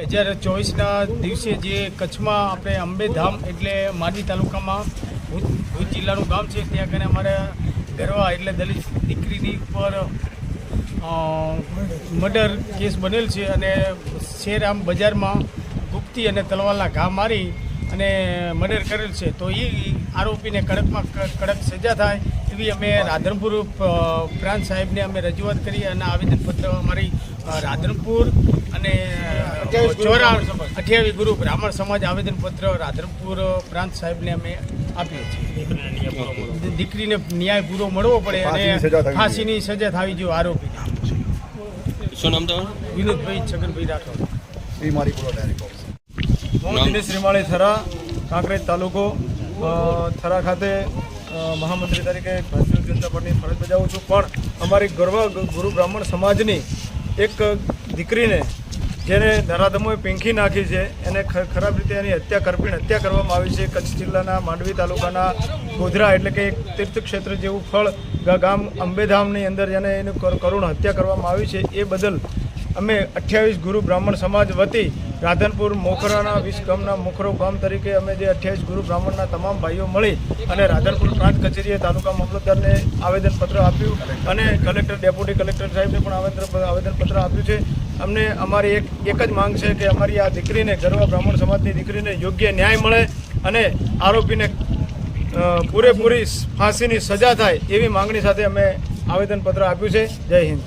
2024ના દિવસે જે કચ્છમાં આપણે અંબેધામ એટલે માંડવી તાલુકામાં ભુજ જિલ્લાનું ગામ છે, ત્યાં કને અમારા ગરવા એટલે દલિત દીકરીની ઉપર મર્ડર કેસ બનેલ છે અને શેરામ બજારમાં ગુપ્તી અને તલવારના ઘા મારી અને મર્ડર કરેલ છે. તો એ આરોપીને કડકમાં કડક સજા થાય એવી અમે રાધનપુર પ્રાંત સાહેબને અમે રજૂઆત કરી અને આવેદનપત્ર અમારી રાધનપુર અને 28 ગુરુ બ્રાહ્મણ સમાજ આવેદનપત્ર રાધનપુર પ્રાંત સાહેબને અમે આપીએ છીએ. દીકરીને ન્યાય પૂરો મળવો પડે અને ફાંસીની સજા થવી જોઈએ આરોપીને. શું નામ તમારું? વિનોદભાઈ છગનભાઈ રાઠોડ. હું દિનેશ રીમાણી થરા, કાંકરેજ તાલુકો થરા ખાતે મહામંત્રી તરીકે ભારતીય જનતા પાર્ટીની ફરજ બજાવું છું. પણ અમારી ગુરુ બ્રાહ્મણ સમાજની એક દીકરીને જેને નરાધમોએ પીંખી નાખી છે, એને ખરાબ રીતે એની હત્યા કરવામાં આવી છે. કચ્છ જિલ્લાના માંડવી તાલુકાના ગોધરા એટલે કે એક તીર્થક્ષેત્ર જેવું ફળ ગામ અંબેધામની અંદર જેને એનું કરુણ હત્યા કરવામાં આવી છે, એ બદલ અમે 28 ગુરુ બ્રાહ્મણ સમાજ વતી રાધનપુર મોખરાના 20 ગામના મોખરો ગામ તરીકે અમે જે 28 ગુરુ બ્રાહ્મણના તમામ ભાઈઓ મળી અને રાધનપુર પ્રાંત કચેરીએ તાલુકા મામલતદારને આવેદનપત્ર આપ્યું અને કલેક્ટર ડેપ્યુટી કલેક્ટર સાહેબને પણ આવેદનપત્ર આપ્યું છે. અમને અમારી એક જ માંગ છે કે અમારી આ દીકરીને ગરવા બ્રાહ્મણ સમાજની દીકરીને યોગ્ય ન્યાય મળે અને આરોપીને પૂરેપૂરી ફાંસીની સજા થાય એવી માંગણી સાથે અમે આવેદનપત્ર આપ્યું છે. જય હિન્દ.